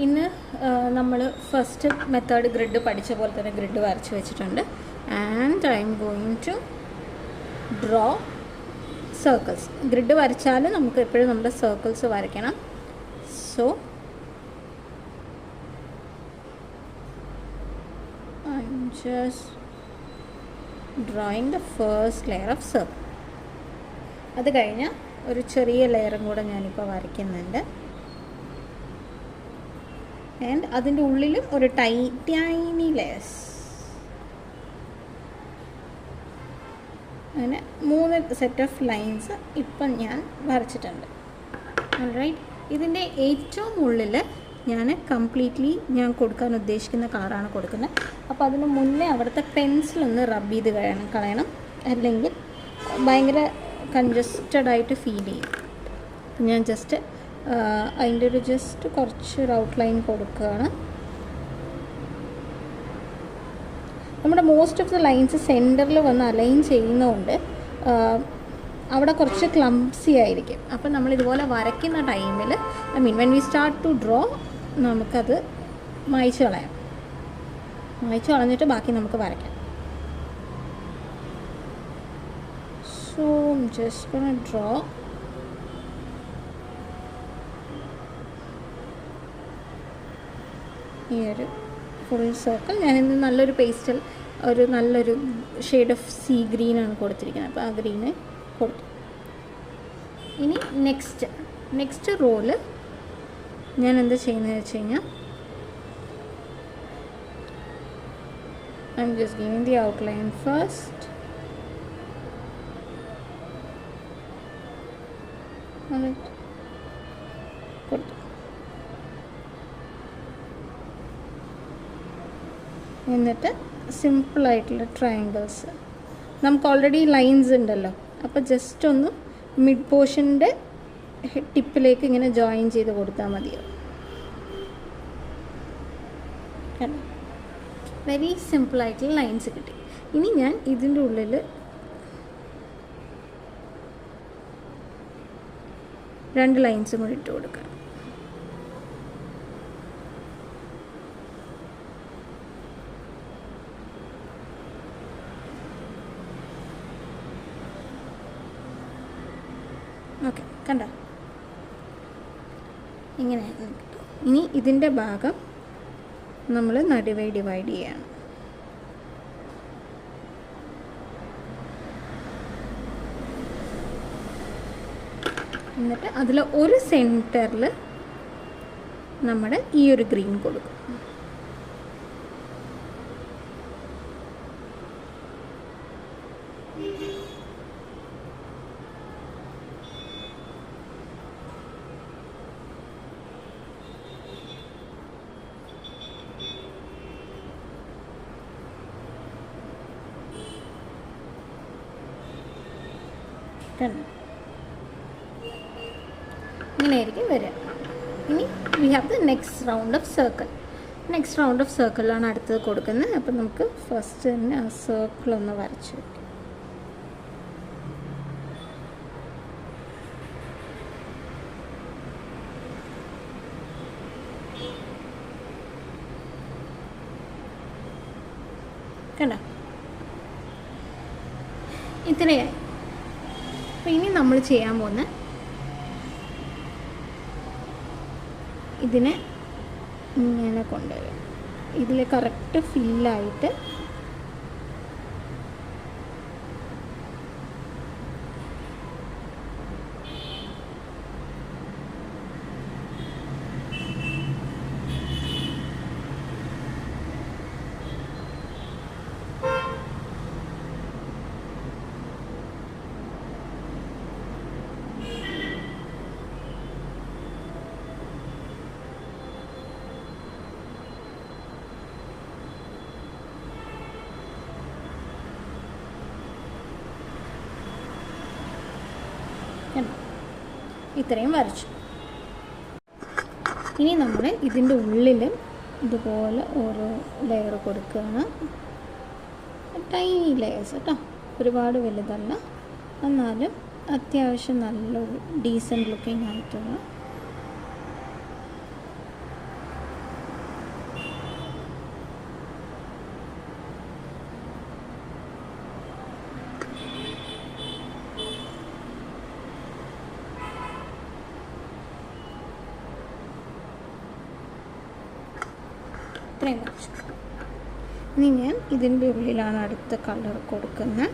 ഇന്ന് നമ്മൾ first method grid പഠിച്ച പോലെ തന്നെ ഗ്രിഡ് വരച്ച് വെച്ചിട്ടുണ്ട്. And I am going to draw circles. Grid വരച്ചാൽ നമുക്ക് എപ്പോഴും നമ്മുടെ സർക്കിൾസ് വരയ്ക്കണം. So I am just drawing the first layer of circle. അത് കഴിഞ്ഞ് ഒരു ചെറിയ ലെയറും കൂടെ ഞാനിപ്പോൾ വരയ്ക്കുന്നുണ്ട്. ആൻഡ് അതിൻ്റെ ഉള്ളിലും ഒരു ടൈനി ലെയേഴ്സ്. അങ്ങനെ 3 സെറ്റ് ഓഫ് ലൈൻസ് ഇപ്പം ഞാൻ വരച്ചിട്ടുണ്ട്. ഓൾറൈറ്റ്, ഇതിൻ്റെ ഏറ്റവും ഉള്ളിൽ ഞാൻ കംപ്ലീറ്റ്ലി ഞാൻ കൊടുക്കാൻ ഉദ്ദേശിക്കുന്ന കളറാണ് കൊടുക്കുന്നത്. അപ്പോൾ അതിന് മുന്നേ അവിടുത്തെ പെൻസിലൊന്ന് റബ്ബ് ചെയ്ത് കളയണം, അല്ലെങ്കിൽ ഭയങ്കര കൺജസ്റ്റഡായിട്ട് ഫീൽ ചെയ്യും. ഞാൻ ജസ്റ്റ് അതിൻ്റെ ഒരു ജസ്റ്റ് കുറച്ചൊരു ഔട്ട്ലൈൻ കൊടുക്കുകയാണ്. നമ്മുടെ മോസ്റ്റ് ഓഫ് ദ ലൈൻസ് സെൻറ്ററിൽ വന്ന് അലൈൻ ചെയ്യുന്നതുകൊണ്ട് അവിടെ കുറച്ച് ക്ലംസി ആയിരിക്കും. അപ്പം നമ്മളിതുപോലെ വരയ്ക്കുന്ന ടൈമിൽ when we start to draw നമുക്കത് മായ്ച്ച് കളയാം. മായ്ച്ച് കളഞ്ഞിട്ട് ബാക്കി നമുക്ക് വരയ്ക്കാം. സോ ജസ്റ്റ് ഗോണ ഡ്രോ ഈ ഒരു ഫുൾ സർക്കിൾ. ഞാനിന്ന് നല്ലൊരു പേസ്റ്റൽ, ഒരു നല്ലൊരു ഷെയ്ഡ് ഓഫ് സീ ഗ്രീനാണ് കൊടുത്തിരിക്കുന്നത്. അപ്പോൾ ആ ഗ്രീന് കൊടുത്തു. ഇനി നെക്സ്റ്റ് റോയിൽ ഞാൻ എന്താ ചെയ്യുന്നത് വെച്ച് കഴിഞ്ഞാൽ I am just giving the outline first. കൊടുത്തു. എന്നിട്ട് സിമ്പിളായിട്ടുള്ള ട്രയാങ്കിൾസ്. നമുക്ക് ഓൾറെഡി ലൈൻസ് ഉണ്ടല്ലോ, അപ്പോൾ ജസ്റ്റ് ഒന്ന് മിഡ് പോർഷൻ്റെ ടിപ്പിലേക്ക് ഇങ്ങനെ ജോയിൻ ചെയ്ത് കൊടുത്താൽ മതിയോ. കണ്ടോ, വെരി സിമ്പിളായിട്ടുള്ള ലൈൻസ് കിട്ടി. ഇനി ഞാൻ ഇതിൻ്റെ ഉള്ളിൽ 2 ലൈൻസും കൂടി ഇട്ട് കൊടുക്കാം. ഓക്കെ, കണ്ടോ, ഇങ്ങനെ. ഇനി ഇതിൻ്റെ ഭാഗം നമ്മൾ നടുവേ ഡിവൈഡ് ചെയ്യണം. എന്നിട്ട് അതിൽ ഒരു സെൻറ്ററിൽ നമ്മുടെ ഈ ഒരു ഗ്രീൻ കൊടുക്കും. ഇങ്ങനെയായിരിക്കും വരിക. ഇനി we have the next round of circle. Next round of സർക്കിളാണ് അടുത്തത് കൊടുക്കുന്നത്. അപ്പം നമുക്ക് ഫസ്റ്റ് തന്നെ ആ സർക്കിളൊന്ന് വരച്ച് വയ്ക്കാം. കണ്ടോ, ഇത്രയായി. അപ്പോൾ ഇനി നമ്മൾ ചെയ്യാൻ പോകുന്ന ഇതിനെ ഇങ്ങനെ കൊണ്ടുവരും. ഇതിൽ കറക്റ്റ് ഫില്ലായിട്ട് ഇത്രയും വരച്ചു. ഇനി നമ്മൾ ഇതിൻ്റെ ഉള്ളിൽ ഇതുപോലെ ഓരോ ലെയർ കൊടുക്കുകയാണ്. ടൈനി ലെയേഴ്സ് കേട്ടോ, ഒരുപാട് വലുതല്ല, എന്നാലും അത്യാവശ്യം നല്ലൊരു ഡീസൻറ്റ് ലുക്കിംഗ് ആയിട്ടുള്ള ഇത്രയും വരച്ചു. ഇനി ഞാൻ ഇതിൻ്റെ ഉള്ളിലാണ് അടുത്ത കളർ കൊടുക്കുന്നത്.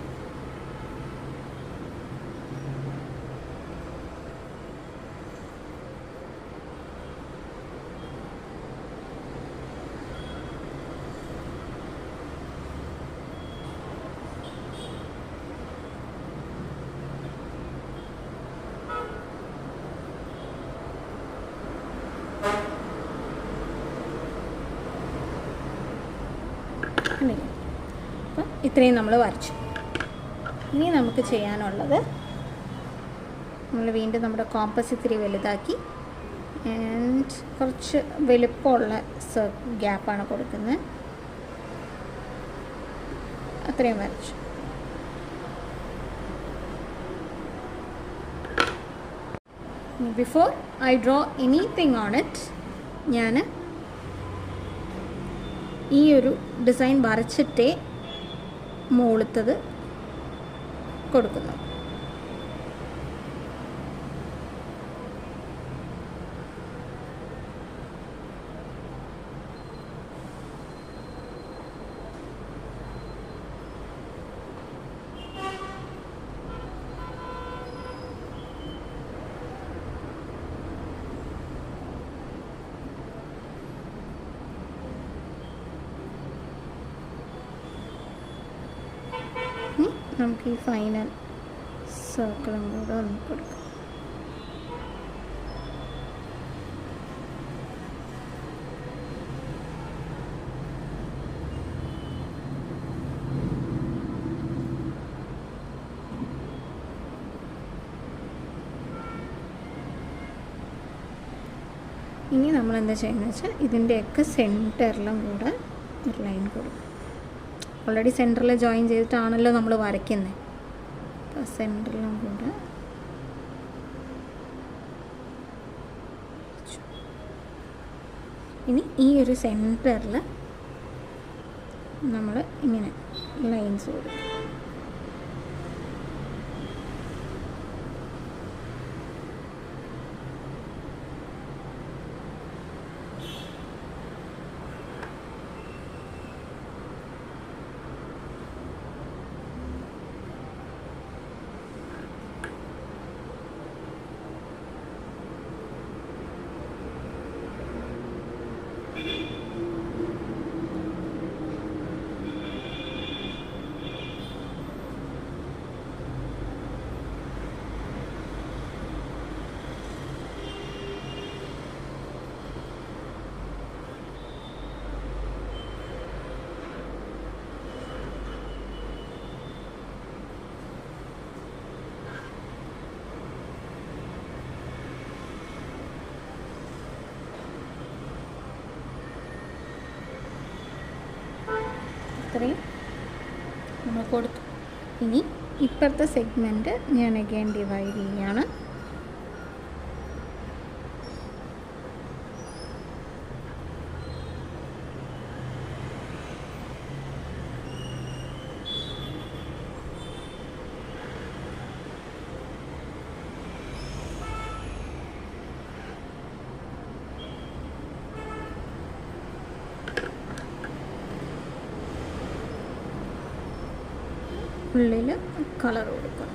അപ്പം ഇത്രയും നമ്മൾ വരച്ചു. ഇനി നമുക്ക് ചെയ്യാനുള്ളത്, നമ്മൾ വീണ്ടും നമ്മുടെ കോമ്പസ് ഇത്തിരി വലുതാക്കി ആൻഡ് കുറച്ച് വലുപ്പമുള്ള ഗ്യാപ്പാണ് കൊടുക്കുന്നത്. അത്രയും വരച്ചു. Before I draw anything on it, ഞാൻ ഈ ഒരു ഡിസൈൻ വരച്ചിട്ടേ മുകളിലത്തത് കൊടുക്കുന്നു. നമുക്ക് ഈ ഫൈനൽ സർക്കിളും കൂടെ ഒന്ന് കൊടുക്കാം. ഇനി നമ്മൾ എന്താ ചെയ്യുന്നത് വെച്ചാൽ ഇതിൻ്റെയൊക്കെ സെൻറ്ററിലും കൂടെ ഒരു ലൈൻ കൊടുക്കും. ഓൾറെഡി സെൻറ്ററിൽ ജോയിൻ ചെയ്തിട്ടാണല്ലോ നമ്മൾ വരയ്ക്കുന്നത്. അപ്പോൾ സെൻറ്ററിലും കൂടെ ഇനി ഈ ഒരു സെൻറ്ററിൽ നമ്മൾ ഇങ്ങനെ ലൈൻസ് കൊടുക്കും. ഇത്രയും നമ്മൾ കൊടുത്തു. ഇനി ഇപ്പുറത്തെ സെഗ്മെൻറ്റ് ഞാൻ അഗൈൻ ഡിവൈഡ് ചെയ്യുകയാണ്. ഉള്ളിൽ കളർ കൊടുക്കണം.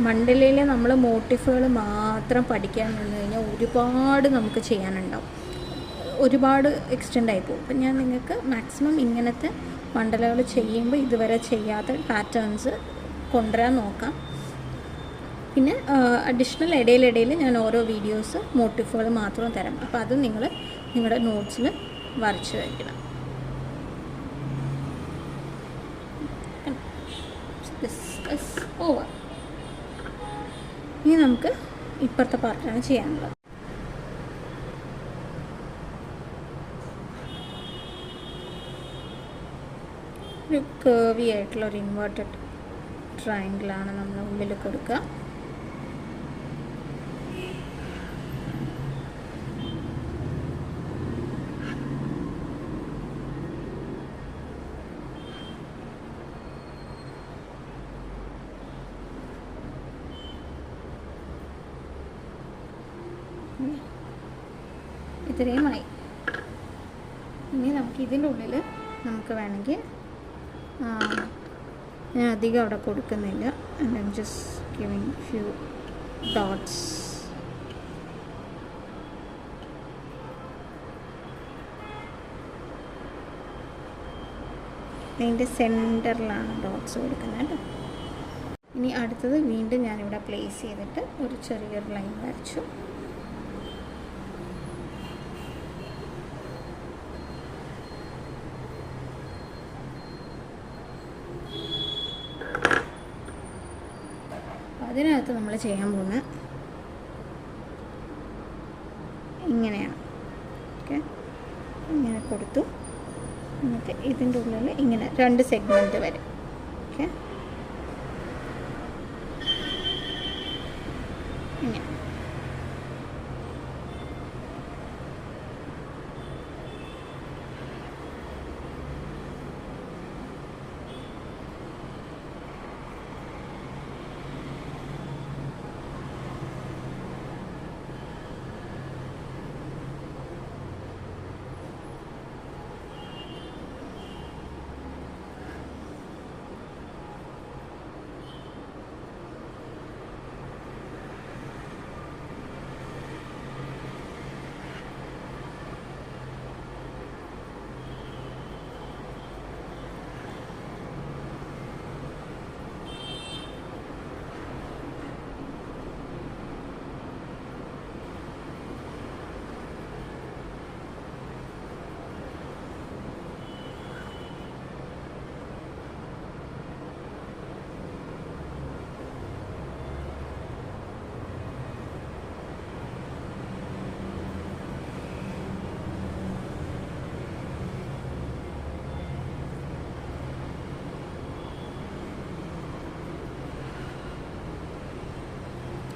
മണ്ഡലയിൽ നമ്മൾ മോട്ടിഫുകൾ മാത്രം പഠിക്കാൻ വന്നു കഴിഞ്ഞാൽ ഒരുപാട് നമുക്ക് ചെയ്യാനുണ്ടാവും, ഒരുപാട് എക്സ്റ്റെൻഡ് ആയി പോകും. അപ്പം ഞാൻ നിങ്ങൾക്ക് മാക്സിമം ഇങ്ങനത്തെ മണ്ഡലകൾ ചെയ്യുമ്പോൾ ഇതുവരെ ചെയ്യാത്ത പാറ്റേൺസ് കൊണ്ടുവരാൻ നോക്കാം. പിന്നെ അഡീഷണൽ ഇടയിലിടയിൽ ഞാൻ ഓരോ വീഡിയോസ് മോട്ടിഫുകൾ മാത്രം തരാം. അപ്പോൾ അത് നിങ്ങൾ നിങ്ങളുടെ നോട്ട്സിൽ വരച്ച് വയ്ക്കണം. ഓവർ. ഇനി നമുക്ക് ഇപ്പുറത്തെ പാർട്ടാണ് ചെയ്യാനുള്ളത്. ഒരു കേർവി ആയിട്ടുള്ള ഒരു ഇൻവേർട്ടഡ് ട്രയാങ്കിളാണ് നമ്മൾ ഉള്ളിൽ കൊടുക്കുക. ഇത്രയുമായി. ഇനി നമുക്ക് ഇതിൻ്റെ ഉള്ളിൽ നമുക്ക് വേണമെങ്കിൽ ഞാൻ അധികം അവിടെ കൊടുക്കുന്നില്ല. And I am just giving few dots. അതിൻ്റെ സെൻറ്ററിലാണ് ഡോട്ട്സ് കൊടുക്കുന്നത് കേട്ടോ. ഇനി അടുത്തത് വീണ്ടും ഞാനിവിടെ പ്ലേസ് ചെയ്തിട്ട് ഒരു ചെറിയൊരു ലൈൻ വരച്ചു. അതിനകത്ത് നമ്മൾ ചെയ്യാൻ പോകുന്നത് ഇങ്ങനെയാണ്. ഓക്കെ, ഇങ്ങനെ കൊടുത്തു. എന്നിട്ട് ഇതിൻ്റെ ഉള്ളിൽ ഇങ്ങനെ 2 സെഗ്മെൻറ്റ് വരും. ഓക്കെ, ഇങ്ങനെ.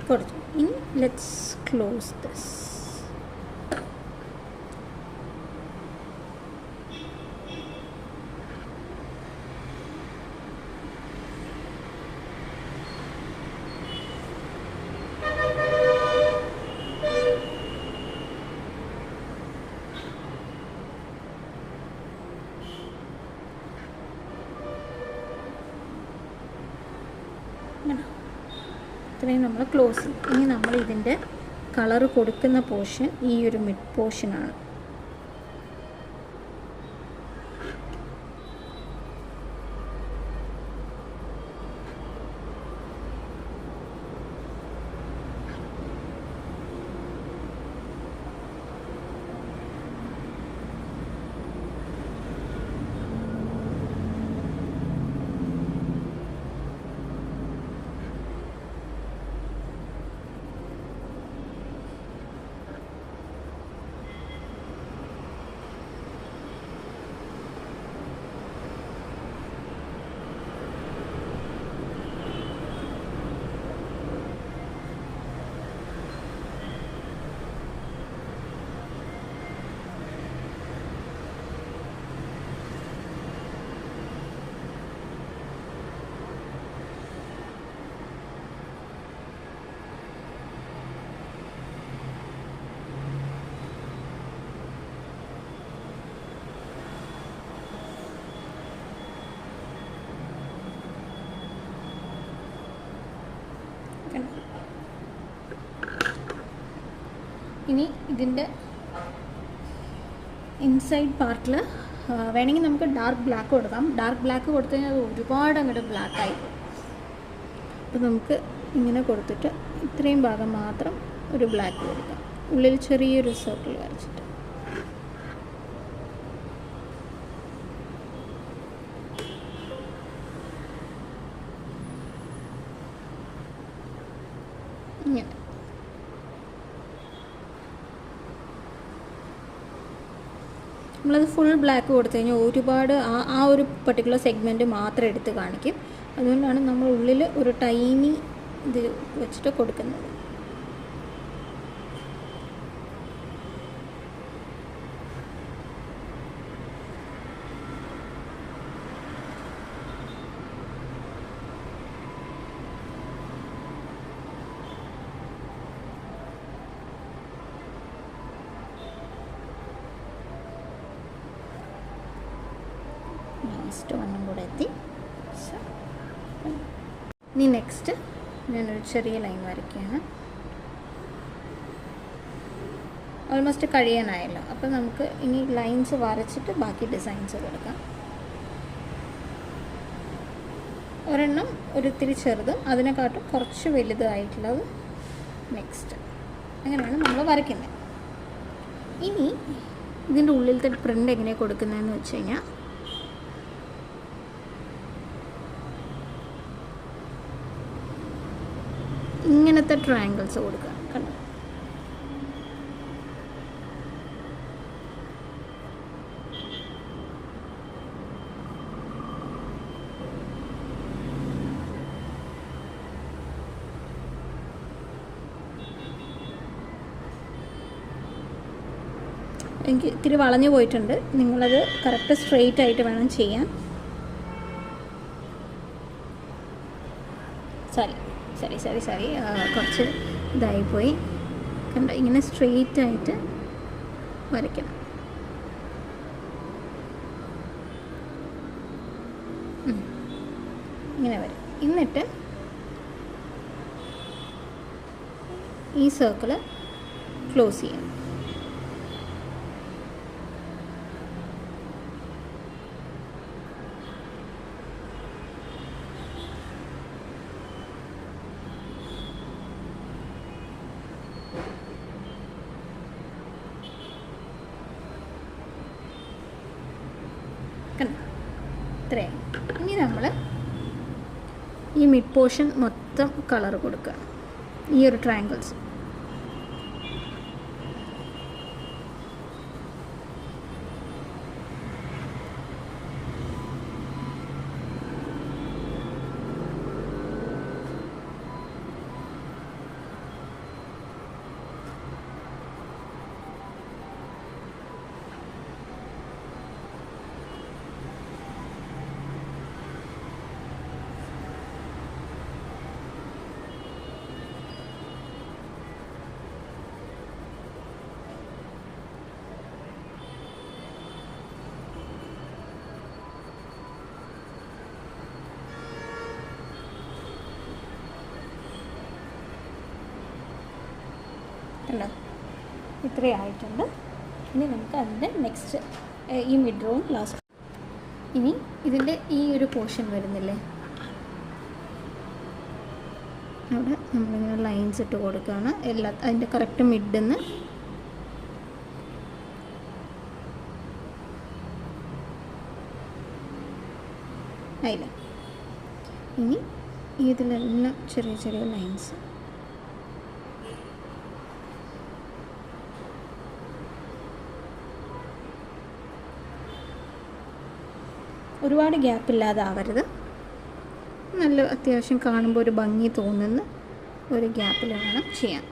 കൊടുത്തു. ഇനി ലെറ്റ്സ് ക്ലോസ് ദിസ്. ഇത്രയും നമ്മൾ ക്ലോസ് ചെയ്യും. ഇനി നമ്മൾ ഇതിൻ്റെ കളറ് കൊടുക്കുന്ന പോർഷൻ ഈ ഒരു മിഡ് പോർഷനാണ്. ഇനി ഇതിൻ്റെ ഇൻസൈഡ് പാർട്ടിൽ വേണമെങ്കിൽ നമുക്ക് ഡാർക്ക് ബ്ലാക്ക് കൊടുക്കാം. ഡാർക്ക് ബ്ലാക്ക് കൊടുത്തു കഴിഞ്ഞാൽ അത് ഒരുപാട് അങ്ങോട്ട് ബ്ലാക്കായി പോകും. അപ്പോൾ നമുക്ക് ഇങ്ങനെ കൊടുത്തിട്ട് ഇത്രയും ഭാഗം മാത്രം ഒരു ബ്ലാക്ക് കൊടുക്കാം. ഉള്ളിൽ ചെറിയൊരു സർക്കിൾ വരച്ചിട്ട് ഇങ്ങനെ. നമ്മളത് ഫുൾ ബ്ലാക്ക് കൊടുത്തു കഴിഞ്ഞാൽ ഒരുപാട് ആ ഒരു പർട്ടിക്കുലർ സെഗ്മെൻറ്റ് മാത്രം എടുത്ത് കാണിക്കും. അതുകൊണ്ടാണ് നമ്മൾ ഉള്ളിൽ ഒരു ടൈനി ഇത് വെച്ചിട്ട് കൊടുക്കുന്നത്. ലാസ്റ്റ് ഒന്നും കൂടെ എത്തി. ഇനി നെക്സ്റ്റ് ഞാനൊരു ചെറിയ ലൈൻ വരയ്ക്കുകയാണ്. ഓൾമോസ്റ്റ് കഴിയാനായല്ലോ. അപ്പോൾ നമുക്ക് ഇനി ലൈൻസ് വരച്ചിട്ട് ബാക്കി ഡിസൈൻസ് കൊടുക്കാം. ഒരെണ്ണം ഒരിത്തിരി ചെറുതും അതിനെക്കാട്ടും കുറച്ച് വലുതായിട്ടുള്ളത് നെക്സ്റ്റ്. അങ്ങനെയാണ് നമ്മൾ വരയ്ക്കുന്നത്. ഇനി ഇതിൻ്റെ ഉള്ളിലത്തെ പ്രിൻ്റ് എങ്ങനെയാണ് കൊടുക്കുന്നതെന്ന് വെച്ച് കഴിഞ്ഞാൽ ഇങ്ങനത്തെ ട്രയാങ്കിൾസ് കൊടുക്കുക. കണ്ടോ? എനിക്ക് ഇത്തിരി വളഞ്ഞു പോയിട്ടുണ്ട്. നിങ്ങളത് കറക്റ്റ് സ്ട്രെയിറ്റ് ആയിട്ട് വേണം ചെയ്യാൻ. സോറി കുറച്ച് ഇതായിപ്പോയി. കണ്ടോ? ഇങ്ങനെ സ്ട്രെയിറ്റ് ആയിട്ട് വരയ്ക്കണം. ഇങ്ങനെ വരും. എന്നിട്ട് ഈ സർക്കിള് ക്ലോസ് ചെയ്യണം. ഇത്രയും. ഇനി നമ്മൾ ഈ മിഡ് പോർഷൻ മൊത്തം കളർ കൊടുക്കുക. ഈ ഒരു ട്രയാങ്കിൾസ് ഉണ്ടോ? ഇത്രയും ആയിട്ടുണ്ട്. ഇനി നമുക്ക് അതിൻ്റെ നെക്സ്റ്റ് ഈ മിഡ് റോവും ലാസ്റ്റ്. ഇനി ഇതിൻ്റെ ഈ ഒരു പോർഷൻ വരുന്നില്ലേ, അവിടെ നമ്മളിങ്ങനെ ലൈൻസ് ഇട്ട് കൊടുക്കുകയാണ്. അതിൻ്റെ കറക്റ്റ് മിഡിന്ന് അതിൽ. ഇനി ഇതിലെല്ലാം ചെറിയ ചെറിയ ലൈൻസ്. ഒരുപാട് ഗ്യാപ്പില്ലാതെ ആവരുത്. നല്ല അത്യാവശ്യം കാണുമ്പോൾ ഒരു ഭംഗി തോന്നുന്ന ഒരു ഗ്യാപ്പിൽ വേണം ചെയ്യാൻ.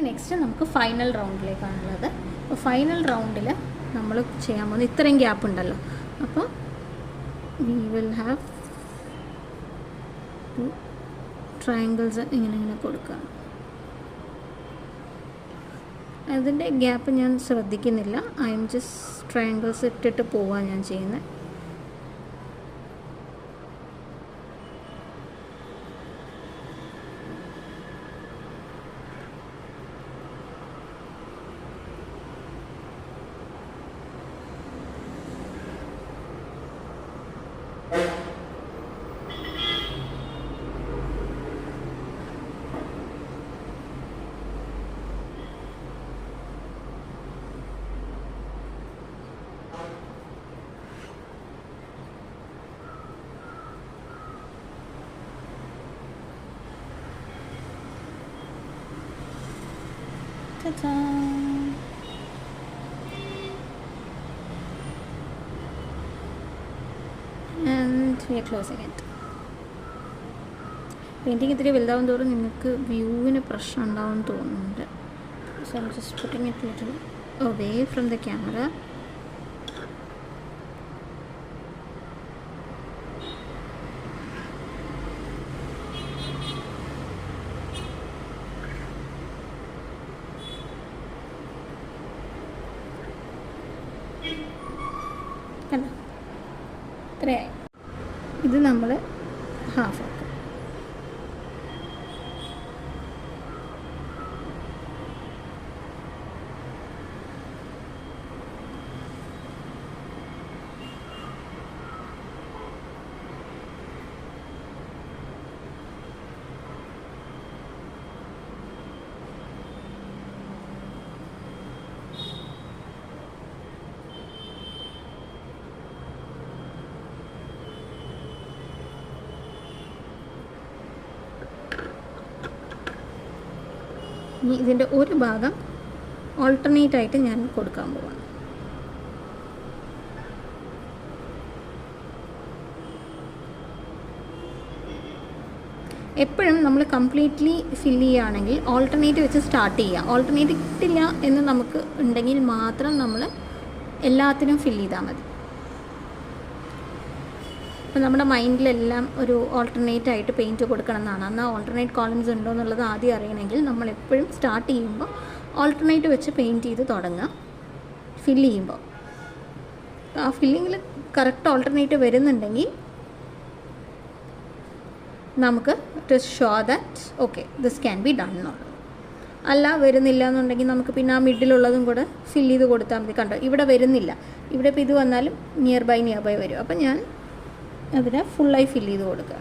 നെക്സ്റ്റ് നമുക്ക് ഫൈനൽ റൗണ്ടിലേക്കാണുള്ളത്. അപ്പോൾ ഫൈനൽ റൗണ്ടിൽ നമ്മൾ ചെയ്യാൻ പോകുന്നത് ഇത്രയും ഗ്യാപ്പ് ഉണ്ടല്ലോ. അപ്പോൾ we will have to triangles ഇങ്ങനെ കൊടുക്കുക. അതിൻ്റെ ഗ്യാപ്പ് ഞാൻ ശ്രദ്ധിക്കുന്നില്ല. ഐ എം ജസ്റ്റ് ട്രയാങ്കിൾസ് ഇട്ടിട്ട് പോവാൻ ഞാൻ ചെയ്യുന്നത്. Ta-da! And we are closing it. Painting ഇത്തിരി വലുതാവും തോറും നിങ്ങൾക്ക് വ്യൂവിന് പ്രശ്നം ഉണ്ടാവും തോന്നുന്നുണ്ട്. So I'm just putting it a little away from the camera. കണ്ടോ, ഇത്രയായി. ഇത് നമ്മൾ ഹാഫ് ആക്കും. ഇനി ഇതിൻ്റെ ഒരു ഭാഗം ഓൾട്ടർനേറ്റ് ആയിട്ട് ഞാൻ കൊടുക്കാൻ പോവാണ്. എപ്പോഴും നമ്മൾ കംപ്ലീറ്റ്ലി ഫില്ല് ചെയ്യുകയാണെങ്കിൽ ഓൾട്ടർനേറ്റ് വെച്ച് സ്റ്റാർട്ട് ചെയ്യുക. ഓൾട്ടർനേറ്റ് കിട്ടില്ല എന്ന് നമുക്ക് ഉണ്ടെങ്കിൽ മാത്രം നമ്മൾ എല്ലാത്തിനും ഫില്ല് ചെയ്താൽ മതി. അപ്പോൾ നമ്മുടെ മൈൻഡിലെല്ലാം ഒരു ഓൾട്ടർനേറ്റ് ആയിട്ട് പെയിൻറ്റ് കൊടുക്കണം എന്നാണ്. എന്നാൽ ഓൾട്ടർനേറ്റ് കോളംസ് ഉണ്ടോ എന്നുള്ളത് ആദ്യം അറിയണമെങ്കിൽ നമ്മൾ എപ്പോഴും സ്റ്റാർട്ട് ചെയ്യുമ്പോൾ ഓൾട്ടർനേറ്റ് വെച്ച് പെയിൻറ്റ് ചെയ്ത് തുടങ്ങുക. ഫില്ല് ചെയ്യുമ്പോൾ ആ ഫില്ലിങ്ങിൽ കറക്റ്റ് ഓൾട്ടർനേറ്റ് വരുന്നുണ്ടെങ്കിൽ നമുക്ക് to show that okay this can be done എന്നുള്ളത്. അല്ല വരുന്നില്ല എന്നുണ്ടെങ്കിൽ നമുക്ക് പിന്നെ ആ മിഡിലുള്ളതും കൂടെ ഫില്ല് ചെയ്ത് കൊടുത്താൽ മതി. കണ്ടോ, ഇവിടെ വരുന്നില്ല. ഇവിടെ ഇപ്പോൾ ഇത് വന്നാലും നിയർ ബൈ വരും. അപ്പം ഞാൻ അതിനെ ഫുള്ളായി ഫില്ല് ചെയ്ത് കൊടുക്കുക.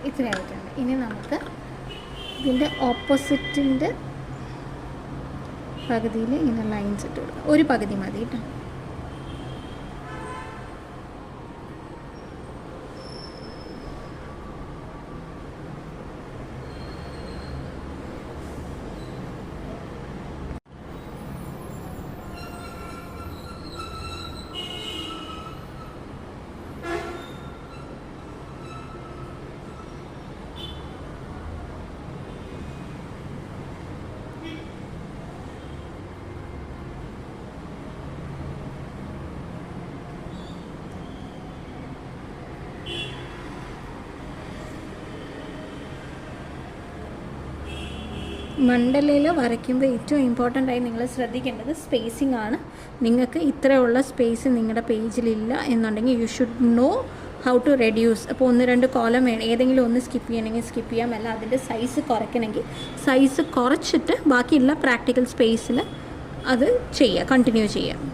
ഇത്രയായിട്ടുണ്ട്. ഇനി നമുക്ക് ഇതിൻ്റെ ഓപ്പോസിറ്റിൻ്റെ പകുതിയിൽ ഇങ്ങനെ ലൈൻസ് ഇട്ട് കൊടുക്കാം. ഒരു പകുതി മതി കേട്ടോ. മണ്ഡലയിൽ വരയ്ക്കുമ്പോൾ ഏറ്റവും ഇമ്പോർട്ടൻ്റ് ആയി നിങ്ങൾ ശ്രദ്ധിക്കേണ്ടത് സ്പേസിംഗ് ആണ്. നിങ്ങൾക്ക് ഇത്രയുള്ള സ്പേസ് നിങ്ങളുടെ പേജിലില്ല എന്നുണ്ടെങ്കിൽ you should know how to reduce. അപ്പോൾ 1-2 കോളം വേണം, ഏതെങ്കിലും ഒന്ന് സ്കിപ്പ് ചെയ്യണമെങ്കിൽ സ്കിപ്പ് ചെയ്യാം. അല്ല അതിൻ്റെ സൈസ് കുറയ്ക്കണമെങ്കിൽ സൈസ് കുറച്ചിട്ട് ബാക്കിയുള്ള പ്രാക്ടിക്കൽ സ്പേസിൽ അത് ചെയ്യുക, കണ്ടിന്യൂ ചെയ്യുക.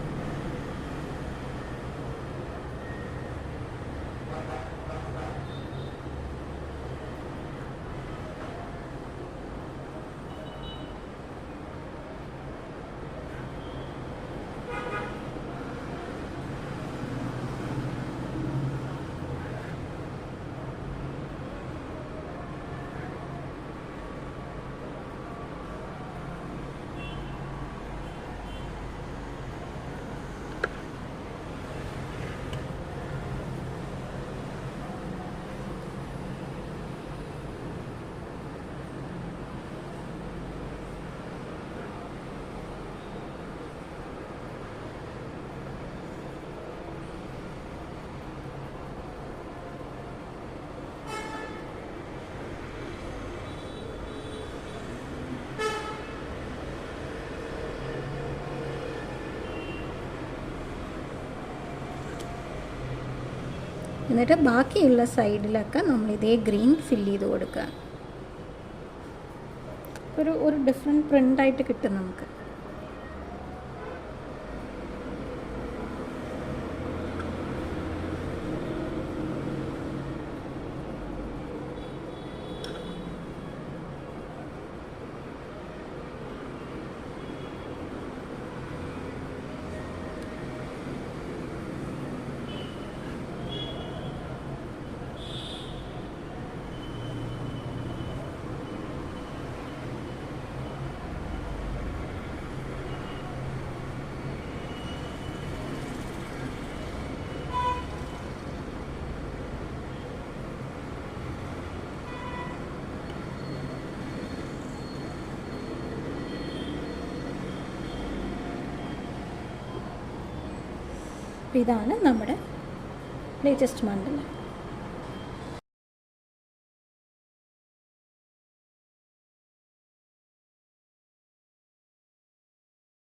എന്നിട്ട് ബാക്കിയുള്ള സൈഡിലൊക്കെ നമ്മൾ ഇതേ ഗ്രീൻ ഫില്ല് ചെയ്ത് കൊടുക്കുക. ഒരു ഡിഫറെൻറ്റ് പ്രിൻ്റായിട്ട് കിട്ടും നമുക്ക്. ഇതാണ് നമ്മുടെ ലേറ്റസ്റ്റ് മണ്ടല.